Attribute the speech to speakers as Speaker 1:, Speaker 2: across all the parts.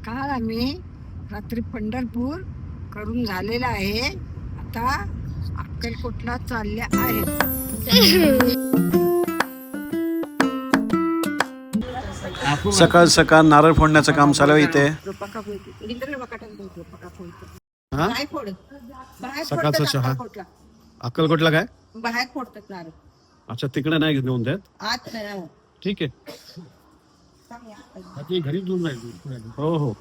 Speaker 1: काल आम्ही रात्री पंढरपूर करून झालेला आहे. आता अक्कलकोटला चालल्या आहेत.
Speaker 2: सकाळ सकाळ नारळ फोडण्याचं काम चालू आहे इथे. सकाळचा चहा अक्कलकोटला काय
Speaker 1: बाहेर फोडतात नारळ.
Speaker 2: अच्छा तिकडे नाही घेऊन देत.
Speaker 1: आत नाही.
Speaker 2: ठीक आहे. घरी घेऊन जाईल. हो हो.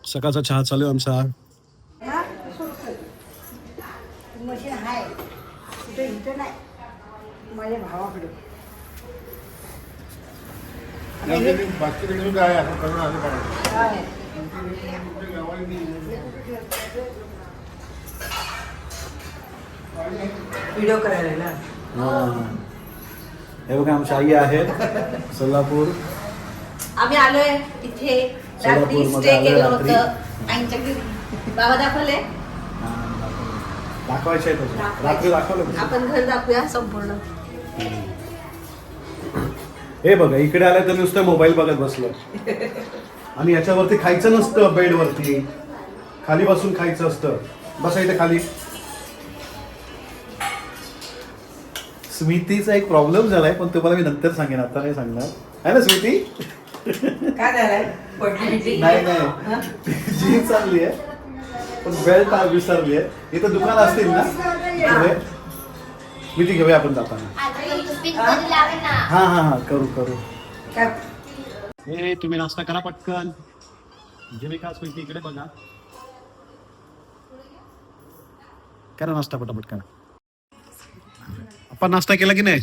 Speaker 2: सकाळचा चहा चालू आहे आमचा.
Speaker 1: मशीन आहे कुठे इथं नाही माझ्या भावाकडे. व्हिडिओ करायला ना.
Speaker 2: हे बघा आमची आई आहे सोलापूर.
Speaker 3: आम्ही आलोय इथे रात्री स्टे केलं होतं आईच्या घरी. बाबा दाखवले
Speaker 2: दाखवायचे रात्री दाखवलं.
Speaker 3: आपण घर दाखवूया संपूर्ण.
Speaker 2: हे बघा इकडे आलं तर नुसतं मोबाईल बघत बसलं. आणि याच्यावरती खायचं नसतं. बेडवरती खाली बसून खायचं असतं. बसा इथे खाली. स्मितीचा एक प्रॉब्लेम झालाय पण तुम्हाला मी नंतर सांगेन. आता नाही सांगणार आहे ना स्मिती.
Speaker 1: काय झालंय?
Speaker 2: नाही नाही जीन्स चांगली आहे पण बेल्ट विसरली आहे. इथं दुकान असतील ना पुढे. स्मिती घेऊया आपण जाताना. हा हा हा करू करू. हे तुम्ही नाश्ता करा पटकन. जीविका स्मिती इकडे बघा. करा नाश्ता पटापट करा. आपण नाश्ता केला की नाही?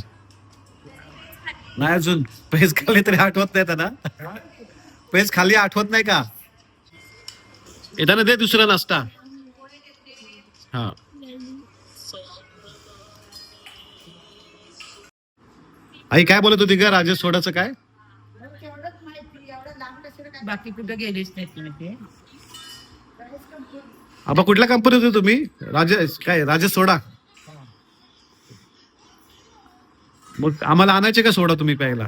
Speaker 2: नाही अजून. पेज खाली तरी आठवत नाही त्यांना. पेज खाली आठवत नाही का? येताना दे दुसरा नाश्ता. हा आई काय बोलत होती का राजेश सोडाचं काय?
Speaker 1: बाकी कुठे गेलीच नाही तुम्ही.
Speaker 2: आबा कुठल्या कंपनीत होते तुम्ही? राजेश काय राजेश सोडा. मग आम्हाला आणायचे का सोडा तुम्ही प्यायला?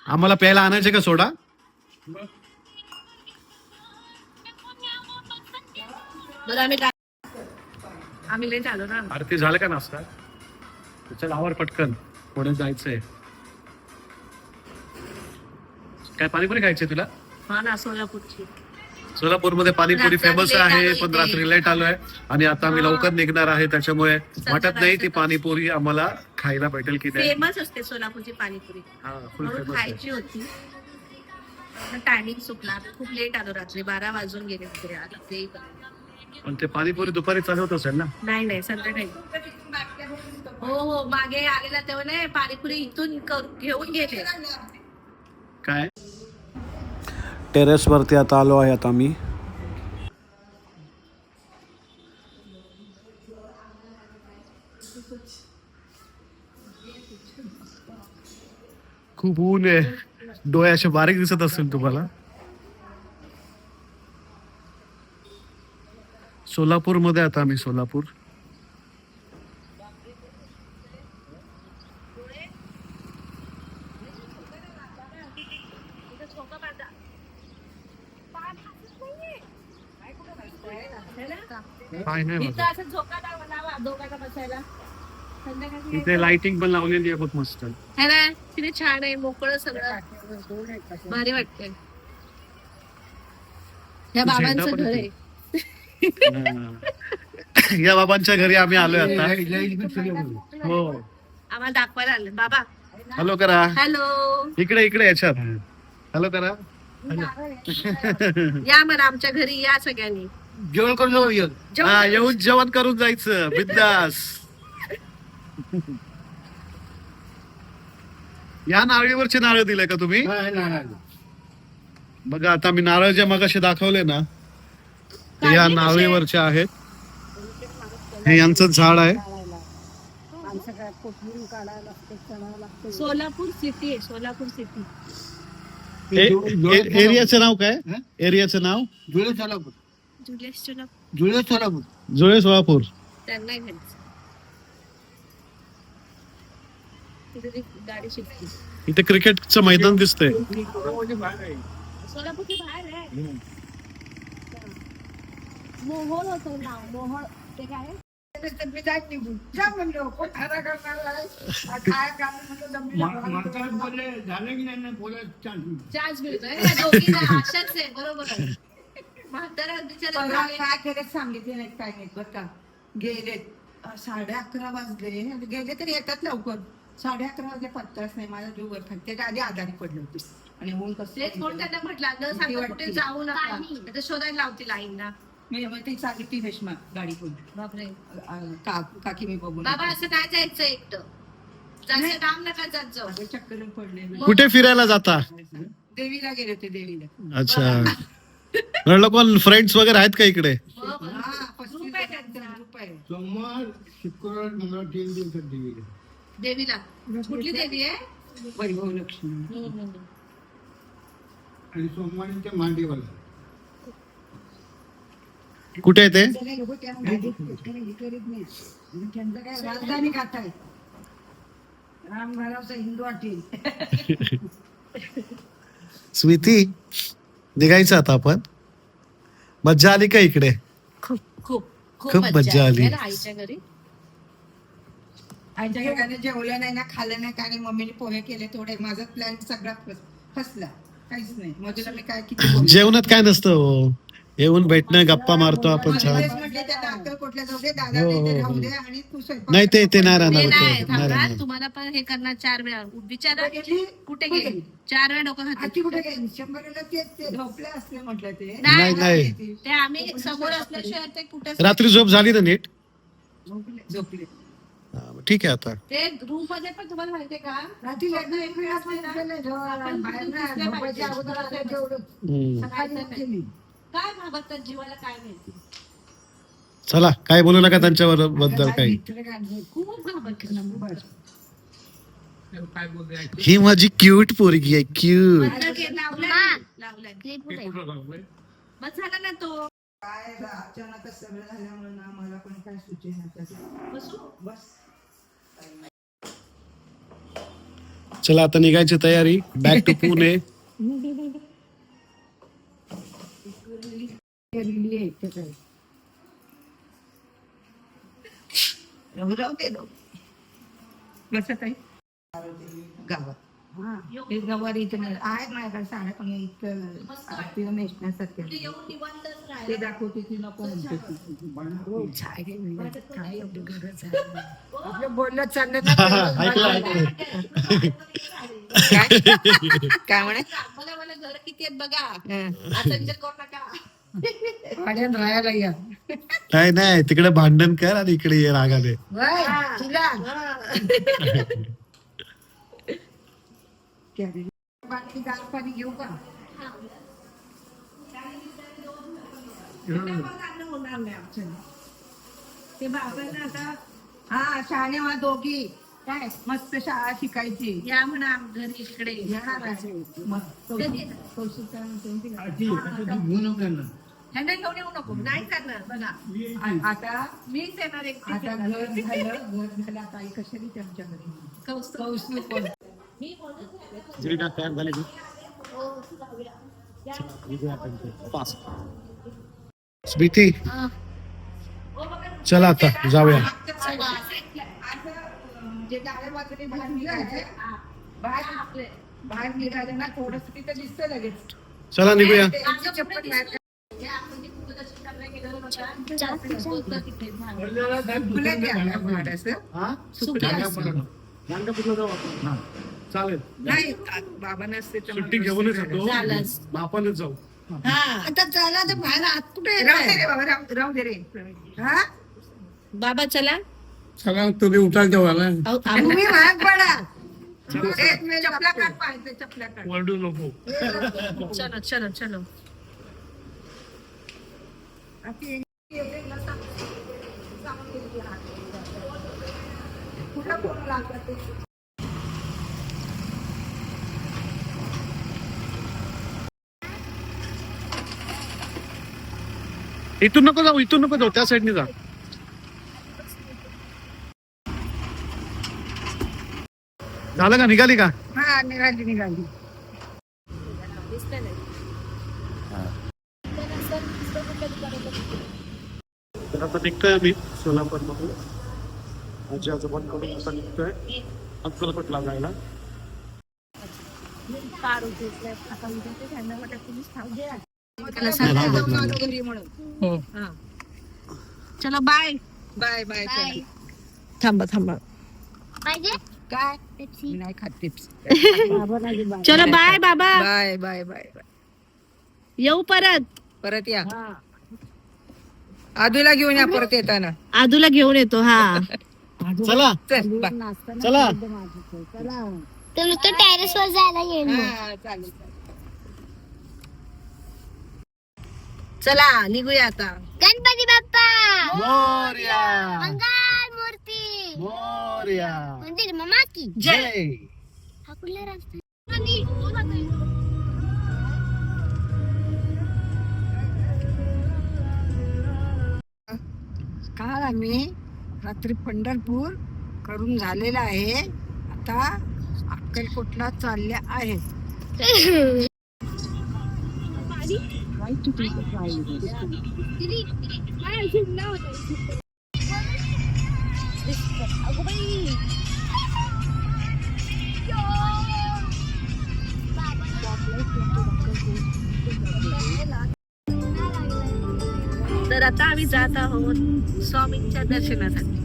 Speaker 2: आम्हाला प्यायला आणायचे का सोडा?
Speaker 3: आम्ही लेट आलो ना.
Speaker 2: आरती झालं का नाश्ता? चल आवर पटकन पुढे जायचंय. काय पाणीपुरी खायची तुला?
Speaker 3: हा ना सोलापूरची.
Speaker 2: सोलापूरमध्ये पाणीपुरी
Speaker 3: रात्री
Speaker 2: फेमस
Speaker 3: late
Speaker 2: आहे
Speaker 3: आलो
Speaker 2: पण
Speaker 3: इथे.
Speaker 2: रात्री लेट आलोय आणि आता आम्ही लवकर निघणार आहे. त्याच्यामुळे वाटत नाही ती पाणीपुरी आम्हाला खायला भेटेल की नाही.
Speaker 3: फेमस असते सोलापूरची पाणीपुरी.
Speaker 2: हा फुल
Speaker 3: म्हणून
Speaker 2: फेमस आहे.
Speaker 3: खायची होती. टायमिंग सुटला. खूप लेट आलो रात्री 12 वाजून गेले तिकडे आलो ते.
Speaker 2: पण ते पाणीपुरी दुपारी चालू होत असेल ना?
Speaker 3: नाही नाही संध्याकाळी. हो हो मागे आलेला तेव्हा नाही पाणीपुरी इथून घेऊन गेले.
Speaker 2: काय टेरेस वरती आता आलो आहे. आता आम्ही खूप ऊन आहे. डोळे असे बारीक दिसत असतील तुम्हाला. सोलापूर मध्ये आता आम्ही सोलापूर. काय नाही
Speaker 3: इथं असं झोका लावा दोघांना बसायला. संध्याकाळी
Speaker 2: इथे लाइटिंग पण लावलेली आहे खूप मस्त.
Speaker 3: है ना किती छान आहे. मोकळं सगळं भारी वाटतंय. या बाबांचं घर आहे.
Speaker 2: या बाबांच्या घरी आम्ही आलोय आता. हो
Speaker 3: आम्हाला दाखवायला आलं बाबा.
Speaker 2: हॅलो करा.
Speaker 3: हॅलो
Speaker 2: इकडे इकडे याच्यात हॅलो करा.
Speaker 3: या मला आमच्या घरी या सगळ्यांनी.
Speaker 2: जेवण करून जाऊ. हा येऊन जेवण करून जायचं बिंदास. या नारळीवरचे नारळ दिले का तुम्ही? बघा आता मी नारळ जे मगाशी दाखवले ना ते या नारळीवरचे आहेत. हे यांचं झाड आहे.
Speaker 3: सोलापूर सिटी आहे. सोलापूर सिटी.
Speaker 2: एरियाचं नाव काय? एरियाचं नाव
Speaker 3: जुळे सोलापूर.
Speaker 2: जुळे सोलापूर.
Speaker 3: त्यांना घ्यायचं. तिथे ती गाडी शिकते.
Speaker 2: इथे क्रिकेटचं मैदान दिसतंय.
Speaker 3: सोलापूरच्या बाहेर आहे. मोहोळ होतं नाव, मोहोळ ते काय आहे?
Speaker 1: मी जात निघून जा म्हणलो कोण खाना करणार आहे? काय काम म्हणलं जमिनीला
Speaker 3: चान्स मिळतोय या दोघींना. अशाच आहे, बरोबर आहे. म्हातारा बिचारा
Speaker 1: परवा काय केलं सांगितले नाही काय नाही बरं का. गेले 11:30 वाजले आणि गेले तरी येतात लवकर. 11:30 वाजले पत्ताच नाही. माझा जीव वर खाली त्याच्या आधी आजारी पडले होते आणि ऊन कसं
Speaker 3: तेच कोण त्यांना म्हटलं न सांगता कुठे जाऊ नका, नाही तर शोधायला लावतील लाईनला.
Speaker 1: मी ती सांगितली रेश्मा गाडी कोण
Speaker 3: बापरे.
Speaker 1: काकी मी बघून
Speaker 3: बाबा असं काय जायचं एकटं, जास्त काम नका जात जाऊ.
Speaker 1: चक्कर पडले.
Speaker 2: कुठे फिरायला जाता?
Speaker 1: देवीला गेले होते देवीला.
Speaker 2: अच्छा. म्हणलं कोण फ्रेंड्स वगैरे आहेत का इकडे?
Speaker 1: हा 35 रुपये.
Speaker 4: सोमवार शुक्रवार मंगळवार 3 दिवसात देवीला.
Speaker 3: देवीला कुठली देवी आहे?
Speaker 1: वैभव लक्ष्मी.
Speaker 4: आणि सोमवारीच्या मांडीवाला.
Speaker 2: कुठे आहे ते?
Speaker 1: त्यांचं काय राजधानी खाताय राम घराचं हिंदू वाटेल.
Speaker 2: स्वीती, निघायचं आता आपण. मज्जा आली का इकडे?
Speaker 3: खूप खूप
Speaker 2: खूप मज्जा आली.
Speaker 3: ना आईच्या घरी.
Speaker 1: आईच्या घराने जेवलं नाही ना खाल्लं नाही काय. मम्मीने पोहे केले थोडे. माझा प्लॅन सगळा फसला. काहीच नाही. मधूला मी काय किती
Speaker 2: जेवणात काय नसतं हो. येऊन भेटणं, गप्पा मारतो आपण छान.
Speaker 1: म्हटले त्यांना अक्कलकोटला जाऊ दे दादा राहू दे आणि तू स्वयंपाक
Speaker 2: नाही ते नाही राहणार
Speaker 3: ते नाही
Speaker 2: होते. नाही
Speaker 3: थांबा,
Speaker 2: राहणार.
Speaker 3: तुम्हाला पण हे करणार 4 वेळा. विचारा
Speaker 1: गेली?
Speaker 3: कुठे गेली? 4 वेळा डोकं खाते.
Speaker 1: आजी कुठे गेली? 100 ते झोपले असले म्हटलं ते.
Speaker 2: नाही नाही.
Speaker 3: ते आम्ही समोर असल्याशिवाय ते कुठे
Speaker 2: रात्री झोप झाली ना नीट?
Speaker 1: झोपले.
Speaker 2: हा, मग ठीक आहे आता.
Speaker 3: ते रूम मध्ये पण तुम्हाला माहितीये का
Speaker 1: रात्री लग्न एक वेळ असले ना बाहेर ना झोपायच्या अगोदर असं जेवढं
Speaker 2: हम्म.
Speaker 1: सकाळी उठली.
Speaker 3: काय भागतात जीवाला काय माहिती.
Speaker 2: चला काय बोलू नका त्यांच्या बद्दल काही.
Speaker 3: खूप घाबरतात.
Speaker 2: ही माझी क्यूट पोरगी आहे, क्यूट.
Speaker 3: लावलाय बस झाला ना तो.
Speaker 1: काय अचानक सगळं झाल्यामुळे ना मला पण काय सुचेना. बस
Speaker 2: चला आता निघायची तयारी. Back to Pune.
Speaker 1: बसत आहे गावात. हे गवारी इथे आहेत माझ्याकडे साड्या पण इतकं तिला नेसण्यासारखे
Speaker 3: येऊन निवांतच
Speaker 1: ते
Speaker 3: राहायला.
Speaker 1: दाखवते ती नको म्हणते ती. छाय गे म्हणजे काय एवढी गरज आहे. आपलं बोलणं चाललं
Speaker 2: ऐकलं.
Speaker 1: काय म्हणे
Speaker 3: मला मला घर किती आहेत बघा, असं विचार करू नका.
Speaker 1: भाड्यानं राहायला या.
Speaker 2: नाही नाही, तिकडे भांडण कर आणि इकडे ये रागाने.
Speaker 1: वय, तुला बाकी गार पाणी घेऊ का? होणार नाही आमचं. ते बाबांना आता हा शाळे वा दोघी काय मस्त शाळा शिकायची.
Speaker 3: या म्हणा घरी इकडे.
Speaker 1: येणार आहे. मग कौशिकचा
Speaker 4: घेऊ नका ना.
Speaker 3: ह्यांना घेऊन येऊ नको. नाही करणार बघा.
Speaker 1: आता
Speaker 3: मीच येणार एकटी.
Speaker 1: आता घर झालं काही कशाने त्यांच्या घरी कौशिक कोण
Speaker 3: मी बोलत
Speaker 2: स्मृती, चला आता जाऊया.
Speaker 1: जे डाव्या बाजूने बाहेर निघायचे बाहेर निघायचं ना थोडस तिथं दिसतं लगेच.
Speaker 2: चला निघूया.
Speaker 1: चप्पल नाही
Speaker 2: चालेल.
Speaker 1: नाही बाबा नसते तर
Speaker 2: सुट्टी घेऊनच येतो. बापानच जाऊ.
Speaker 1: आता चला तर बाहेर आत कुठे राहू दे रे बाबा राहू दे रे. हा
Speaker 3: बाबा चला.
Speaker 4: सगळा तुम्ही उठाल तेव्हा
Speaker 1: तुम्ही महाग पडा. चपला काढ पाहिजे चपला काढ.
Speaker 2: वरडू नको.
Speaker 3: चलो चलो चलो.
Speaker 1: कुठं फोन लागला ते
Speaker 2: इथून नको जाऊ, इथून नको जाऊ, त्या साईडने जा. झालं का निघाली का
Speaker 1: हा निघाली
Speaker 2: तर आता निघतोय आम्ही सोलापूर मधून आजी आजोबांकडून आता निघतोय अक्कलकोटला जायला.
Speaker 3: चलो बाय
Speaker 1: बाय बाय
Speaker 3: थांबा
Speaker 1: काय मी नाही खात टिप्स
Speaker 3: चलो बाय बाबा
Speaker 1: बाय बाय बाय बाय
Speaker 3: येऊ
Speaker 1: परत या आदूला घेऊन या परत येताना
Speaker 3: आदूला घेऊन येतो हा
Speaker 2: चला
Speaker 1: चल बाय
Speaker 2: चला
Speaker 5: तर नुसतं टेरेस वर जायला येईल मग.
Speaker 1: हा, चालेल
Speaker 3: चला निघूया आता.
Speaker 5: गणपती बाप्पा
Speaker 2: मोरया
Speaker 5: मंगल मूर्ती
Speaker 2: मोरया
Speaker 5: मंदिर मामा की
Speaker 2: जय.
Speaker 5: हा कुठला रस्ता
Speaker 1: काल आम्ही रात्री पंढरपूर करून झालेला आहे. आता अक्कलकोटला चालल्या आहेत.
Speaker 3: तर आता आम्ही जात आहोत स्वामींच्या दर्शनासाठी.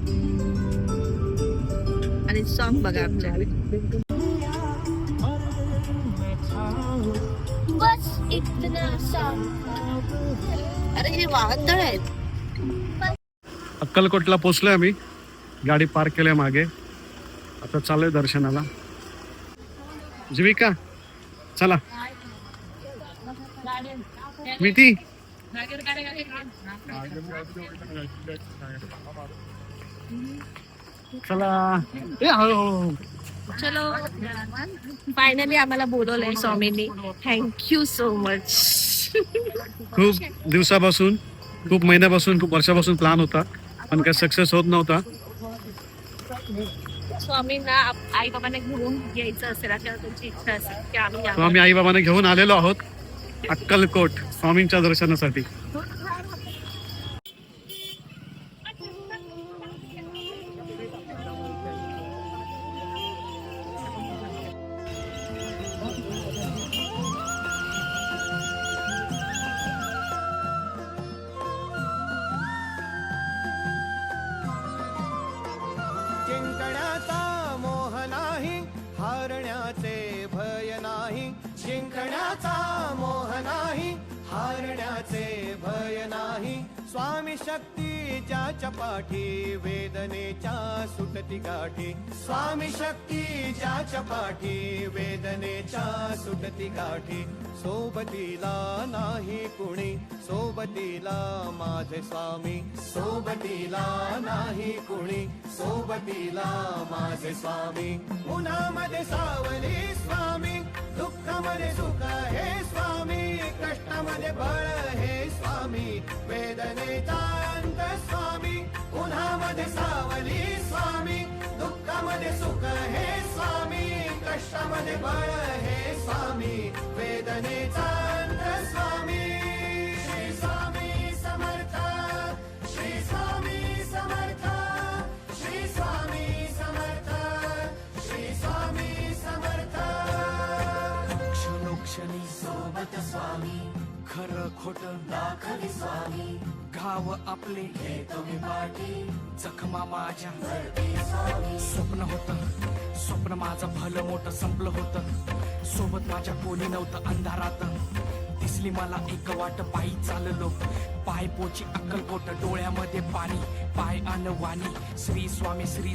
Speaker 3: आणि सॉन्ग बघा आमच्या.
Speaker 5: बस इतना सा
Speaker 3: अरे हे वाहतळ आहेत.
Speaker 2: अक्कलकोटला पोहोचलोय आम्ही. गाडी पार्क केल्या मागे. आता चालूय दर्शनाला. जीविका चला. मिठी चला. ए हळूहळू.
Speaker 3: चलो फायनली आम्हाला बोलवलंय स्वामींनी. Thank you so much.
Speaker 2: खूप दिवसापासून, खूप महिन्यापासून, खूप वर्षापासून प्लॅन होता, पण काही सक्सेस होत नव्हता.
Speaker 3: स्वामींना आई बाबांना घेऊन यायचं असेल अशा त्यांची इच्छा असेल की आम्ही
Speaker 2: तो आम्ही आई बाबांना घेऊन आलेलो आहोत अक्कलकोट स्वामींच्या दर्शनासाठी.
Speaker 6: जिंकण्याचा मोह नाही, हारण्याचे भय नाही. जिंकण्याचा मोह नाही, हारण्याचे भय नाही. स्वामी शक्ती ज्याच्या पाठी, वेदनेच्या सुटती गाठी. स्वामी शक्ती ज्याच्या पाठी, वेदनेच्या सुटती गाठी. सोबतीला नाही कुणी, सोबतीला माझे स्वामी. सोबतीला नाही कुणी, सोबतीला माझे स्वामी. उन्हामध्ये सावली स्वामी, दुःखामध्ये सुख हे स्वामी. कष्टामध्ये बळ हे स्वामी, वेदनेचा अंत स्वामी. उन्हामध्ये सावली स्वामी, दुःखामध्ये सुख हे स्वामी. कष्टामध्ये बळ हे स्वामी, वेदनेचा अंत स्वामी. श्री स्वामी समर्थ, श्री स्वामी समर्थ, श्री स्वामी समर्थ, श्री स्वामी समर्थ. क्षणोक्षणी सोबत स्वामी, खरं खोट दाखवी स्वामी. गाव आपले हे तुम्ही पाठी, जखमा माझ्या स्वप्न होतं, स्वप्न माझं भलं मोठं संपलं होतं. सोबत माझ्या कोणी नव्हतं अंधारात. दिसली मला एक वाट, पायी चाललो पाय पोची अक्कलकोट. डोळ्यामध्ये पाणी, पाय अनवाणी. श्री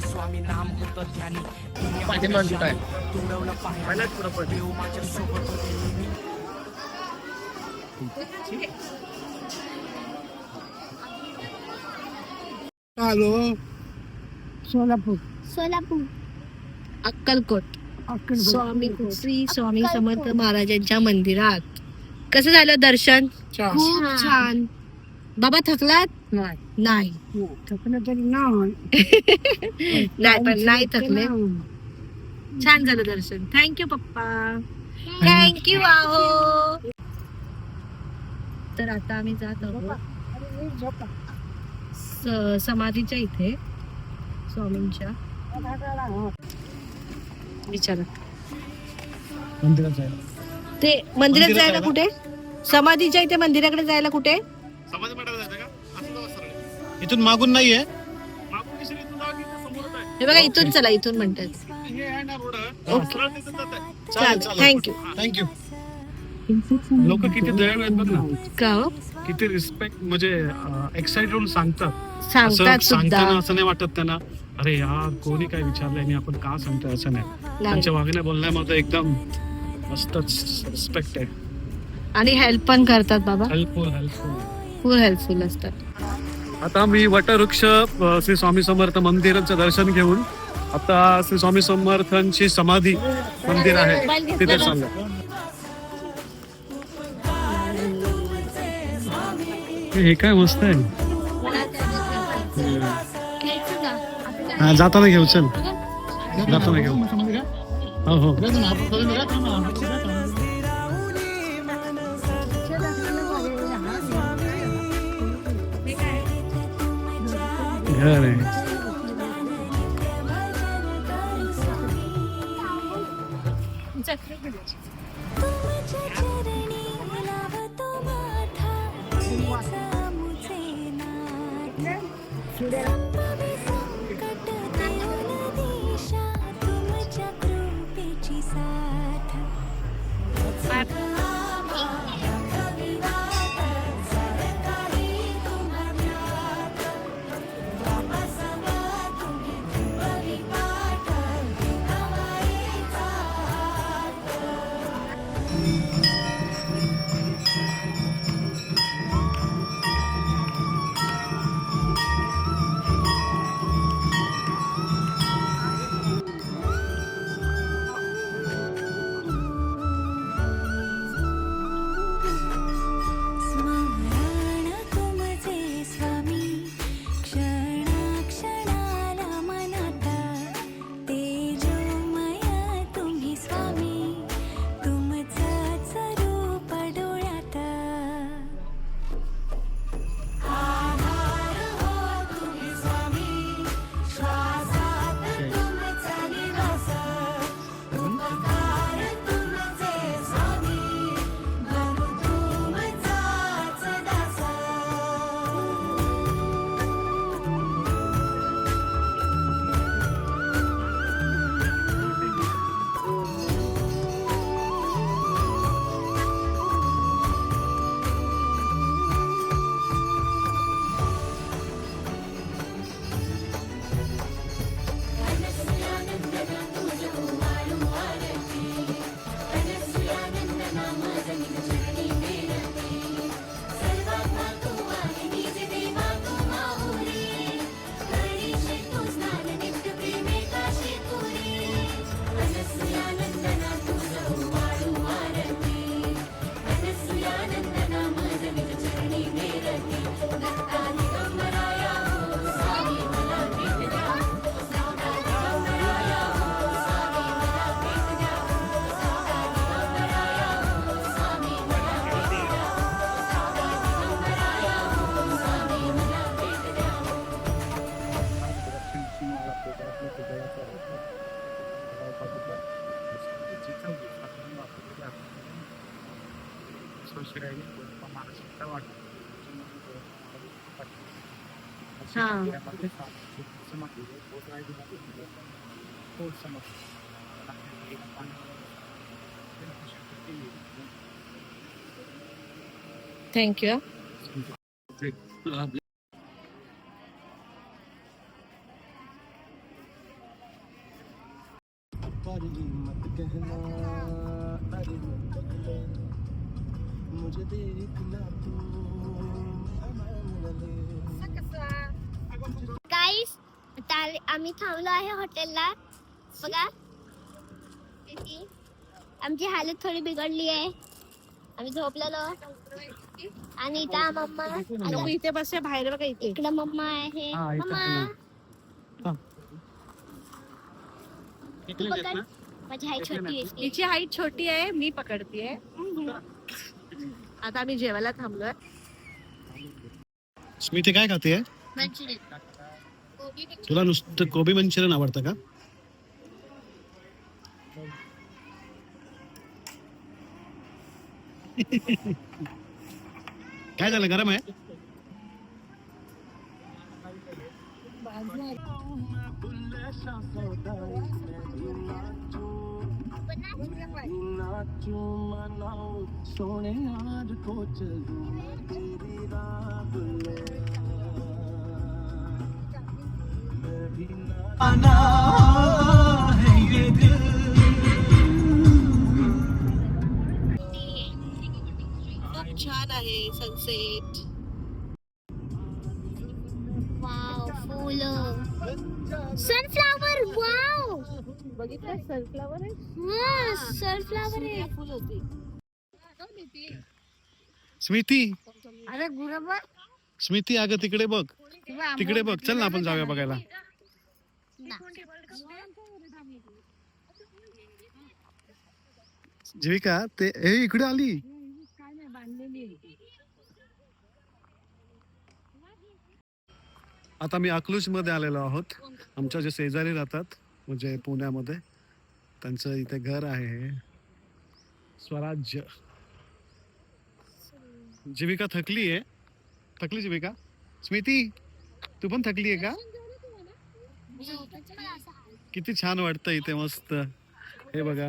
Speaker 6: स्वामी नाम होतं ध्यानी. तुडवलं पाय, देव माझ्या सोबत होते नेहमी.
Speaker 4: आलो सोलापूर
Speaker 5: सोलापूर
Speaker 3: अक्कलकोट स्वामी श्री स्वामी समर्थ महाराजांच्या मंदिरात. कसं झालं दर्शन? खूप छान. बाबा थकलात? नाही
Speaker 1: थकलं तरी ना
Speaker 3: नाही पण नाही थकले. छान झालं दर्शन. थँक्यू पप्पा, थँक्यू आहो. तर आता आम्ही जात आहोत समाधीच्या इथे, स्वामींच्या. विचारा
Speaker 4: मंदिरात जायला.
Speaker 3: ते मंदिरात जायला कुठे, समाधीच्या इथे मंदिराकडे जायला कुठे?
Speaker 2: समाधी मठाला जायचं का? असं जाऊ सरळ. इथून मागून नाहीये, मागून दिसेल इथून जाऊ की इथं समोरच आहे.
Speaker 3: हे बघा इथून चला, इथून म्हणतात.
Speaker 2: हे आहे ना रोड,
Speaker 3: ओके.
Speaker 2: सरळ तिथं जात आहे.
Speaker 3: चालेल, थँक्यू.
Speaker 2: थँक्यू. लोक किती दयाळू आहेत बघ ना,
Speaker 3: का हो?
Speaker 2: किती रिस्पेक्ट, म्हणजे एक्साइटेड होऊन सांगतात.
Speaker 3: सांगतात
Speaker 2: असं
Speaker 3: सुद्धा.
Speaker 2: सांगताना असं नाही वाटत त्यांना अरे यार कोणी काय विचारलंय आणि आपण का सांगतोय, असं नाही. त्यांच्या वागण्या बोलण्यामध्ये एकदम मस्तच रिस्पेक्ट आहे.
Speaker 3: आणि हेल्प पण करतात बाबा,
Speaker 2: हेल्पफुल.
Speaker 3: फुल हेल्पफुल असतात.
Speaker 2: आता मी वटवृक्ष श्री स्वामी समर्थ मंदिराचं दर्शन घेऊन आता श्री स्वामी समर्थांची समाधी मंदिर आहे तिथे चाललो. हे काय मस्त आहे. हा, जाताना घेऊ, चल जाताना घेऊ. हो हो घर आहे.
Speaker 3: थँक्यू.
Speaker 5: गाईस आम्ही थांबलो आहे हॉटेलला. बघा आमची हालत थोडी बिघडली आहे. आम्ही झोपलेलो आणि इथं मम्मा
Speaker 3: इथे बस बाहेर बघा, इथे
Speaker 5: इकडे मम्मा आहे. मम्मा माझी हाईट छोटी आहे.
Speaker 3: हिची हाईट छोटी आहे, मी पकडतीये. आता आम्ही जेवायला थांबलोय.
Speaker 2: स्मिती काय खाते?
Speaker 5: मंचुरियन.
Speaker 2: तुला नुसतं कोबी मंचुरियन आवडतं का? काय झालं, गरम आहे?
Speaker 3: खूप छान आहे सनसेट.
Speaker 5: वाव, फुलं. सनफ्लावर. वाव.
Speaker 3: बघितलं सनफ्लावर आहे.
Speaker 5: हा, सनफ्लावर आहे.
Speaker 3: फुल होती.
Speaker 2: स्मिती,
Speaker 1: अरे गुरबा
Speaker 2: स्मिती अगं तिकडे बघ, तिकडे बघ. चल ना आपण जाऊया बघायला. जीविका ते इकडे आली. आता मी अकलूज मध्ये आलेलो आहोत. आमच्या जे शेजारी राहतात म्हणजे पुण्यामध्ये, त्यांचं इथे घर आहे स्वराज्य. जीविका थकली आहे. थकली जीविका? स्मिती तू पण थकली आहे का? किती छान वाटतं इथे, मस्त. हे बघा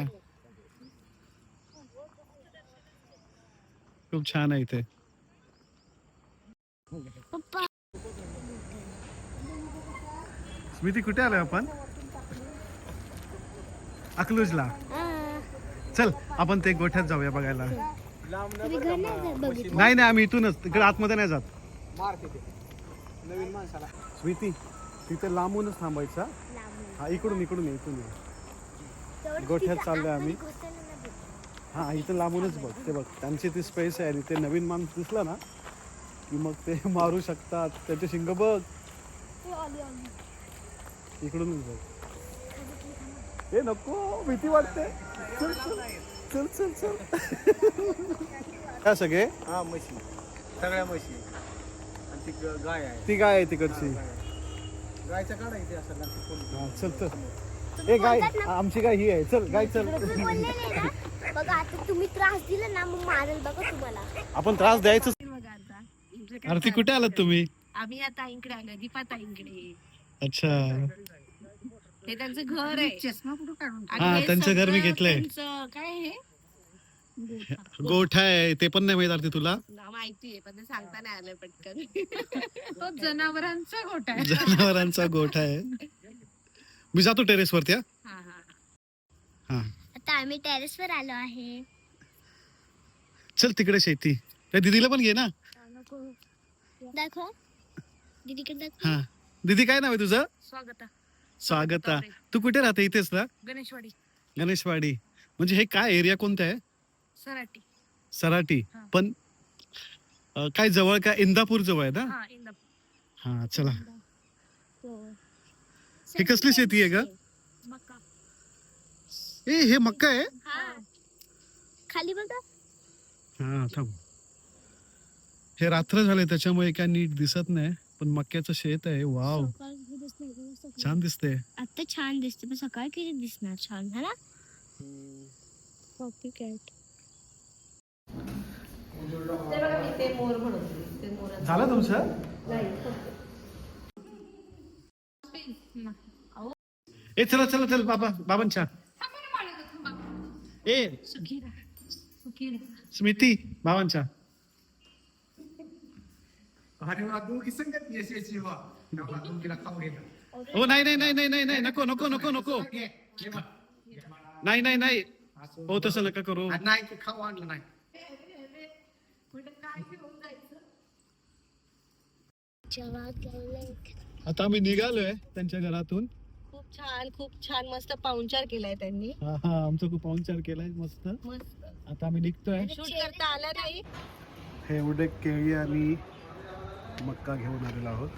Speaker 2: खूप छान आहे इथे. स्मिती कुठे आलोय आपण? अकलूजला. चल आपण ते गोठ्यात जाऊया बघायला. नाही नाही, आम्ही इथूनच, तिकडे आतमध्ये नाही जात. स्मिती तिथे लांबूनच थांबायचा. हा, इकडून इकडून इथून गोठ्यात चाललोय आम्ही. हा, इथे लांबूनच बघ. ते बघ त्यांची ती स्पेस आहे. ते नवीन माणूस दिसला ना की मग ते मारू शकतात. त्याचे शिंग बघ. इकडूनच बघ. हे नको, भीती वाटते. चल चल चल चल चल. काय सगळे?
Speaker 4: हा, म्हशी, सगळ्या म्हशी. आणि ती गाय आहे.
Speaker 2: ती गाय आहे तिकडची.
Speaker 4: गायचा काढा इथे असं.
Speaker 2: हा, चल चल. ए गाय, आमची गाय ही आहे. चल गाय चल.
Speaker 5: बघा आता तुम्ही त्रास दिला ना मग मारेल बघा तुम्हाला.
Speaker 2: आपण त्रास द्यायचं. आरती कुठे आलात तुम्ही?
Speaker 3: आम्ही आता इकडे आलो, दीपाताईंकडे.
Speaker 2: अच्छा,
Speaker 3: हे त्यांचं घर आहे.
Speaker 1: चष्मा कुठं काढून
Speaker 3: आणि
Speaker 2: हा,
Speaker 3: हे
Speaker 2: त्यांचं घर मी
Speaker 3: सगळं
Speaker 2: घेतलंय.
Speaker 3: त्यांचं काय हे
Speaker 2: गोठा आहे. ते पण नाही माहित आरती तुला?
Speaker 3: माहितीये पण ते सांगता नाही आलं पटकन.
Speaker 1: तो जनावरांचा गोठा आहे.
Speaker 2: जनावरांचा गोठा आहे. मी जातो टेरेस वरती.
Speaker 3: हा हा
Speaker 2: हा,
Speaker 5: आता आम्ही टेरेस वर आलो आहे.
Speaker 2: चल तिकडे शेती. त्या दीदीला पण घे ना.
Speaker 5: दाखव दीदीकडे दाखव.
Speaker 2: हा, दीदी काय नाव आहे तुझं?
Speaker 3: स्वागता.
Speaker 2: स्वागता. तू कुठे राहते? इथेच ना?
Speaker 3: गणेशवाडी.
Speaker 2: गणेशवाडी. म्हणजे हे काय एरिया कोणता आहे?
Speaker 3: सराटी.
Speaker 2: सराटी.
Speaker 3: हा.
Speaker 2: पण काय जवळ का? इंदापूर जवळ आहे ना?
Speaker 3: हा, इंदापूर.
Speaker 2: हा, चला.
Speaker 5: हो.
Speaker 2: हे कसली शेती आहे का?
Speaker 3: मका.
Speaker 2: हे मक्का आहे.
Speaker 5: हा, खाली बघा.
Speaker 2: हा, थांब. हे रात्र झाले त्याच्यामुळे काय नीट दिसत नाही, पण मक्याचं शेत आहे. वाव, छान दिसते.
Speaker 5: आता छान दिसते पण सकाळी किती दिसणार छान है ना. Copy cat.
Speaker 3: ते मोर म्हणत. ते मोर
Speaker 2: झालं तुमचं? ए चला चला चल बाबा, बाबांच्या. ए स्मिती, बाबांच्या.
Speaker 4: अरे वा, तू की संगत यशाची वा. तू तिला खाऊ घे.
Speaker 2: हो नाही नाही नाही नाही नाही नाही, नको नको नको नको. नाही नाही नाही, हो तसं नका करू.
Speaker 4: नाही ते खाऊ आणलं नाही.
Speaker 2: आता आम्ही निघालोय त्यांच्या घरातून.
Speaker 3: खूप छान मस्त पाहुणचार केलाय त्यांनी.
Speaker 2: हा हा, आमचा खूप पाहुणचार केलाय मस्त.
Speaker 3: मस्त.
Speaker 2: आता आम्ही निघतोय.
Speaker 3: शूट करता आलं नाही.
Speaker 2: हे एवढे केळी आणि मक्का घेऊन आलेलो आहोत.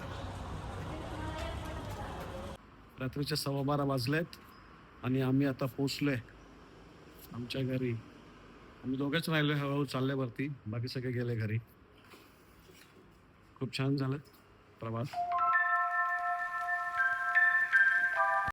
Speaker 2: रात्रीच्या 12:15 वाजलेत आणि आम्ही आता पोहोचलोय
Speaker 7: आमच्या घरी आम्ही दोघंच राहिलो, हळूहळू चालले वरती, बाकी सगळे गेले घरी. खूप छान झालं प्रवास.